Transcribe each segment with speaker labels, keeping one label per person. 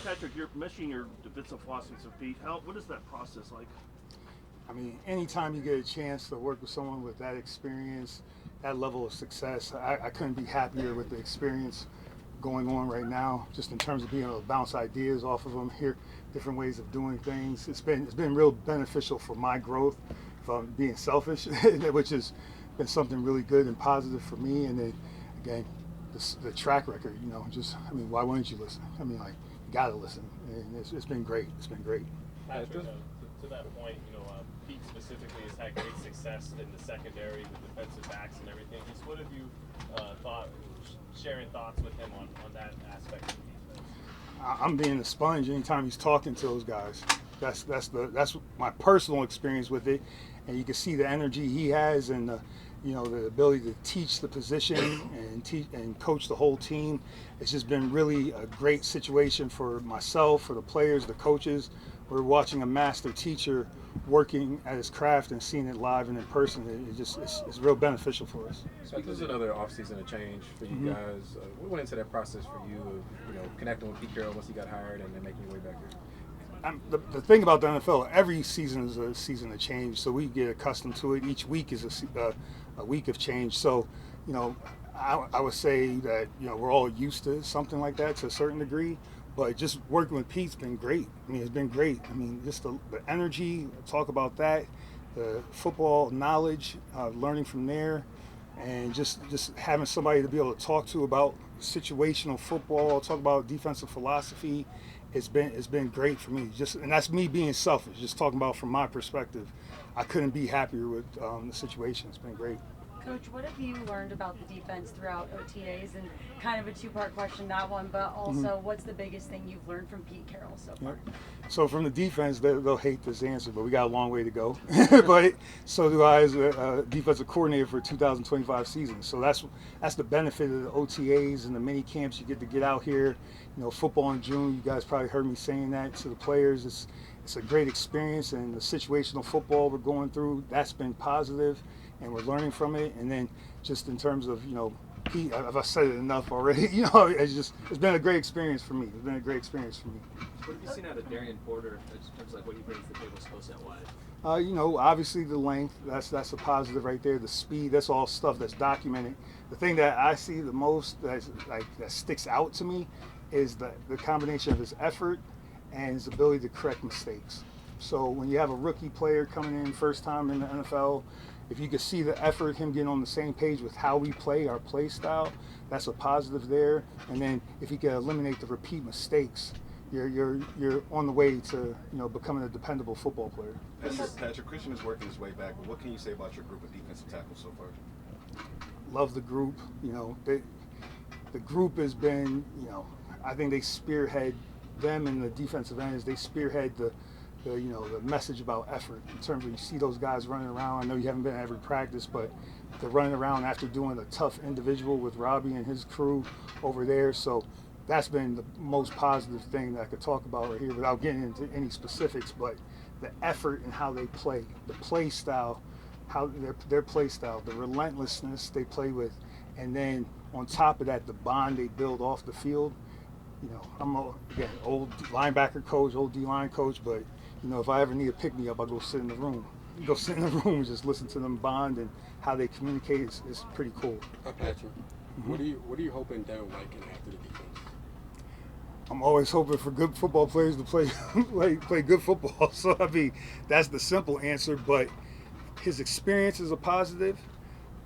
Speaker 1: Patrick, you're mentioning your defensive philosophies of Pete. What is that process like?
Speaker 2: I mean, anytime you get a chance to work with someone with that experience, that level of success, I couldn't be happier with the experience going on right now. Just in terms of being able to bounce ideas off of them, hear different ways of doing things. It's been real beneficial for my growth, from being selfish, which has been something really good and positive for me. And then again, the track record. Just I mean, why wouldn't you listen? I mean, like you got to listen, and it's been great. It's been great.
Speaker 3: Patrick, to that point, Pete specifically has had great success in the secondary with defensive backs and everything. Just what have you thought, sharing thoughts with him on that aspect of the defense?
Speaker 2: I'm being a sponge anytime he's talking to those guys. That's my personal experience with it, and you can see the energy he has and the ability to teach the position and teach and coach the whole team. It's just been really a great situation for myself, for the players, the coaches. We're watching a master teacher working at his craft and seeing it live and in person. It's real beneficial for us.
Speaker 4: So this is another offseason of change for you guys. What went into that process for you of connecting with Pete Carroll once he got hired and then making your way back here?
Speaker 2: The thing about the NFL, every season is a season of change, so we get accustomed to it. Each week is a week of change. So, I would say that we're all used to something like that to a certain degree. But just working with Pete's been great. I mean, it's been great. I mean, just the energy, talk about that, the football knowledge, learning from there, and just having somebody to be able to talk to about situational football, talk about defensive philosophy. It's been great for me. And that's me being selfish. Just talking about from my perspective, I couldn't be happier with the situation. It's been great.
Speaker 5: Coach, what have you learned about the defense throughout OTAs? And kind of a two-part question, that one, but also what's the biggest thing you've learned from Pete Carroll so far?
Speaker 2: Yep. So from the defense, they'll hate this answer, but we got a long way to go. But so do I as a defensive coordinator for 2025 season. So that's the benefit of the OTAs and the mini camps. You get out here. Football in June. You guys probably heard me saying that to the players. It's a great experience, and the situational football we're going through, that's been positive, and we're learning from it. And then just in terms of Pete, I've said it enough already. It's been a great experience for me. It's been a great experience for me.
Speaker 6: What have you seen out of Darian Porter in terms of like what he brings to the table skill set wise?
Speaker 2: Obviously the length, that's a positive right there. The speed, that's all stuff that's documented. The thing that I see the most that sticks out to me is the combination of his effort and his ability to correct mistakes. So when you have a rookie player coming in first time in the NFL, if you could see the effort, him getting on the same page with how we play, our play style, that's a positive there. And then if he can eliminate the repeat mistakes, you're on the way to becoming a dependable football player.
Speaker 7: Patrick, Christian is working his way back, but what can you say about your group of defensive tackles so far?
Speaker 2: Love the group. The group has been, I think they spearhead them and the defensive ends. They spearhead the message about effort in terms of you see those guys running around. I know you haven't been at every practice, but they're running around after doing a tough individual with Robbie and his crew over there. So that's been the most positive thing that I could talk about right here without getting into any specifics. But the effort and how they play, the play style, how their play style, the relentlessness they play with, and then on top of that, the bond they build off the field. I'm again old linebacker coach, old D-line coach, but if I ever need a pick-me-up, I'll go sit in the room. Go sit in the room and just listen to them bond and how they communicate. It's pretty cool.
Speaker 8: Patrick, what are you hoping Devin White can add to the defense?
Speaker 2: I'm always hoping for good football players to play play good football. So I mean, that's the simple answer. But his experience is a positive.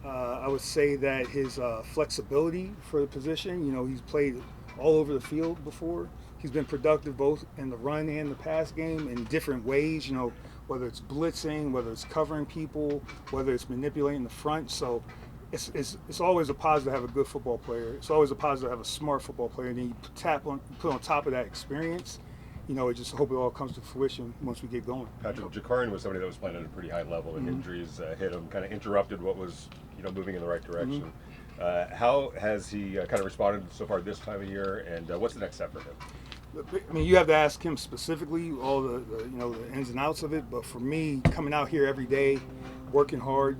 Speaker 2: I would say that his flexibility for the position. He's played all over the field before. He's been productive both in the run and the pass game in different ways, whether it's blitzing, whether it's covering people, whether it's manipulating the front. So it's always a positive to have a good football player. It's always a positive to have a smart football player. And then you put on top of that experience, I just hope it all comes to fruition once we get going.
Speaker 7: Patrick, Jacarian was somebody that was playing at a pretty high level, and injuries hit him, kind of interrupted what was moving in the right direction. How has he kind of responded so far this time of year, and what's the next step for him?
Speaker 2: I mean, you have to ask him specifically all the ins and outs of it. But for me, coming out here every day, working hard,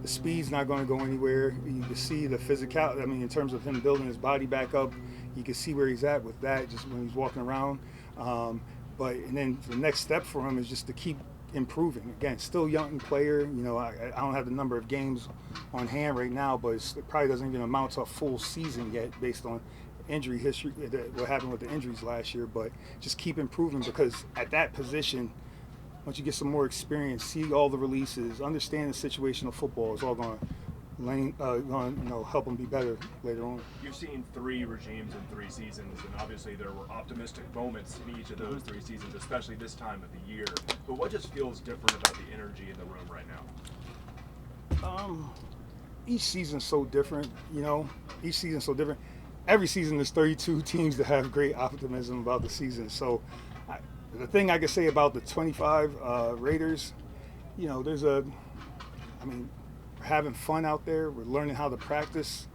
Speaker 2: the speed's not going to go anywhere. You can see the physicality. I mean, in terms of him building his body back up, You can see where he's at with that just when he's walking around. And then the next step for him is just to keep improving. Again, still young player. You know, I don't have the number of games on hand right now, but it probably doesn't even amount to a full season yet based on injury history, what happened with the injuries last year. But just keep improving, because at that position, once you get some more experience, see all the releases, understand the situation of football, is all going to help them be better later on.
Speaker 9: You've seen 3 regimes in 3 seasons, and obviously there were optimistic moments in each of those 3 seasons, especially this time of the year. But what just feels different about the energy in the room right now?
Speaker 2: Each season's so different, Each season's so different. Every season there's 32 teams that have great optimism about the season. So the thing I can say about the 25 Raiders, we're having fun out there. We're learning how to practice,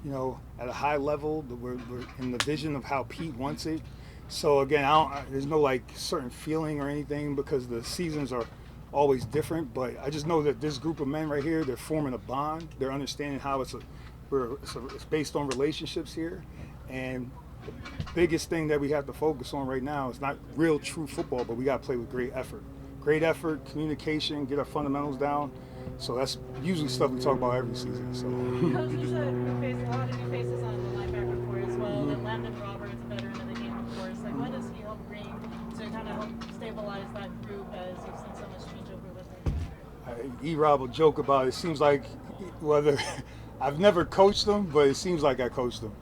Speaker 2: at a high level. We're in the vision of how Pete wants it. So again, there's no certain feeling or anything, because the seasons are always different. But I just know that this group of men right here, they're forming a bond. They're understanding how it's based on relationships here. And the biggest thing that we have to focus on right now is not real true football, but we got to play with great effort. Great effort, communication, get our fundamentals down. So that's usually stuff we talk about every season. So.
Speaker 10: Coach, there's a lot of new faces on the linebacker core as well. And Landon Roberts, a veteran of the game, of course. What does he help bring to kind of help stabilize that group as you've seen so much change over with him?
Speaker 2: E-Rob will joke about it. It seems like whether I've never coached him, but it seems like I coached him.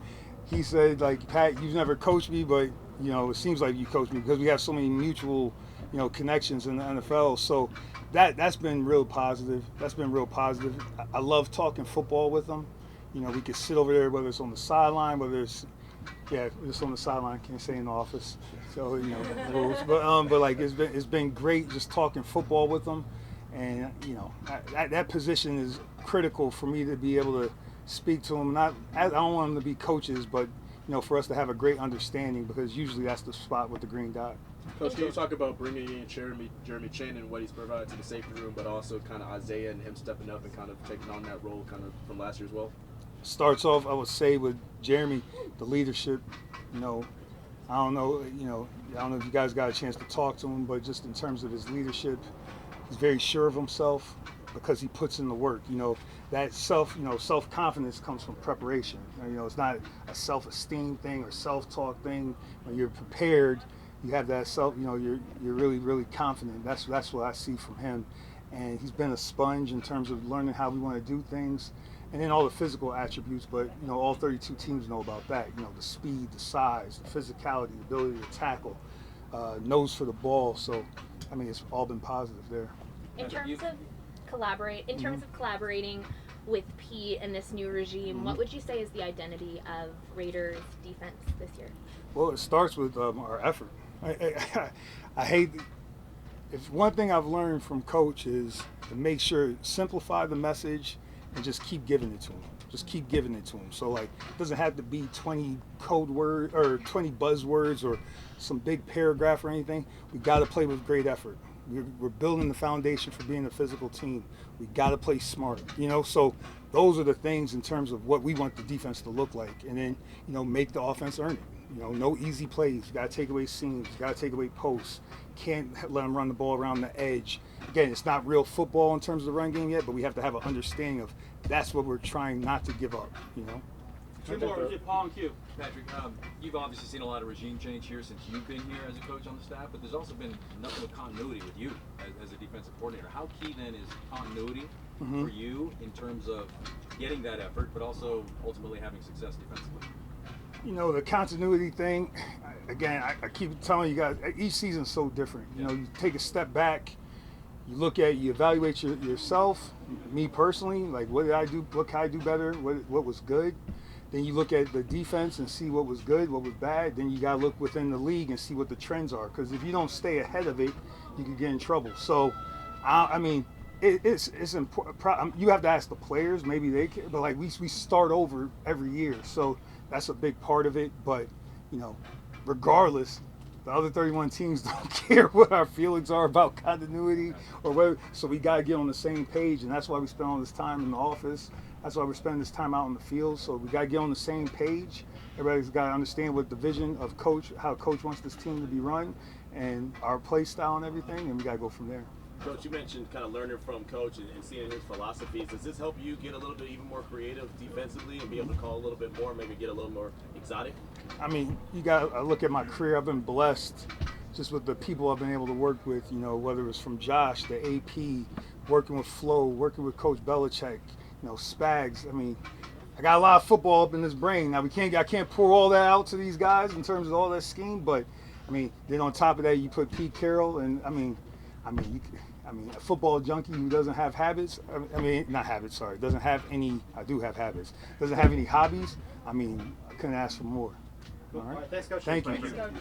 Speaker 2: He said, Pat, you've never coached me, but it seems like you coached me, because we have so many mutual connections in the NFL. So that's been real positive. I love talking football with them. We could sit over there, whether it's on the sideline, it's on the sideline, can't say in the office. So rules. But it's been great just talking football with them. And that position is critical for me to be able to speak to them. I don't want them to be coaches, but for us to have a great understanding, because usually that's the spot with the green dot.
Speaker 11: Coach, can you talk about bringing in Jeremy Chin and what he's provided to the safety room, but also kind of Isaiah and him stepping up and kind of taking on that role kind of from last year as well?
Speaker 2: Starts off, I would say, with Jeremy, the leadership. I don't know if you guys got a chance to talk to him, but just in terms of his leadership, he's very sure of himself because he puts in the work. That self-confidence comes from preparation. It's not a self-esteem thing or self-talk thing. When you're prepared, you have that you're really, really confident. That's what I see from him. And he's been a sponge in terms of learning how we want to do things. And then all the physical attributes, but all 32 teams know about that. The speed, the size, the physicality, the ability to tackle, nose for the ball. So, it's all been positive there.
Speaker 12: In terms of collaborating with Pete and this new regime, what would you say is the identity of Raiders defense this year?
Speaker 2: Well, it starts with our effort. I hate. If one thing I've learned from Coach is to make sure simplify the message and just keep giving it to him. So it doesn't have to be 20 code words or 20 buzzwords or some big paragraph or anything. We got to play with great effort. We're building the foundation for being a physical team. We got to play smart. So those are the things in terms of what we want the defense to look like, and then make the offense earn it. No easy plays. You got to take away seams. You got to take away posts. Can't let them run the ball around the edge. Again, it's not real football in terms of the run game yet, but we have to have an understanding of that's what we're trying not to give up.
Speaker 6: Two more, Paul and Q. Patrick, you've obviously seen a lot of regime change here since you've been here as a coach on the staff, but there's also been nothing but continuity with you as a defensive coordinator. How key then is continuity for you in terms of getting that effort, but also ultimately having success defensively?
Speaker 2: The continuity thing, again, I keep telling you guys, each season's so different. You take a step back, you evaluate yourself, me personally, what did I do, what can I do better, what was good. Then you look at the defense and see what was good, what was bad. Then you got to look within the league and see what the trends are. Because if you don't stay ahead of it, you could get in trouble. So, it's important. You have to ask the players. Maybe they can. But we start over every year. So that's a big part of it. But, regardless, the other 31 teams don't care what our feelings are about continuity or whether. So we got to get on the same page. And that's why we spend all this time in the office. That's why we're spending this time out on the field. So we got to get on the same page. Everybody's got to understand what the vision of coach, how coach wants this team to be run, and our play style and everything, and we got to go from there.
Speaker 13: Coach, you mentioned kind of learning from Coach and seeing his philosophies. Does this help you get a little bit even more creative defensively and be able to call a little bit more, maybe get a little more exotic?
Speaker 2: I mean, you got to look at my career. I've been blessed just with the people I've been able to work with, you know, whether it was from Josh to AP, working with Flo, working with Coach Belichick, you know, Spags. I mean, I got a lot of football up in this brain. Now I can't pour all that out to these guys in terms of all that scheme, but I mean, then on top of that, you put Pete Carroll, and I mean, a football junkie who doesn't have habits. Not habits. Sorry, doesn't have any. I do have habits. Doesn't have any hobbies. I mean, I couldn't ask for more. All right.
Speaker 1: Thanks, Coach.
Speaker 2: Thank you.
Speaker 10: Thanks, Coach.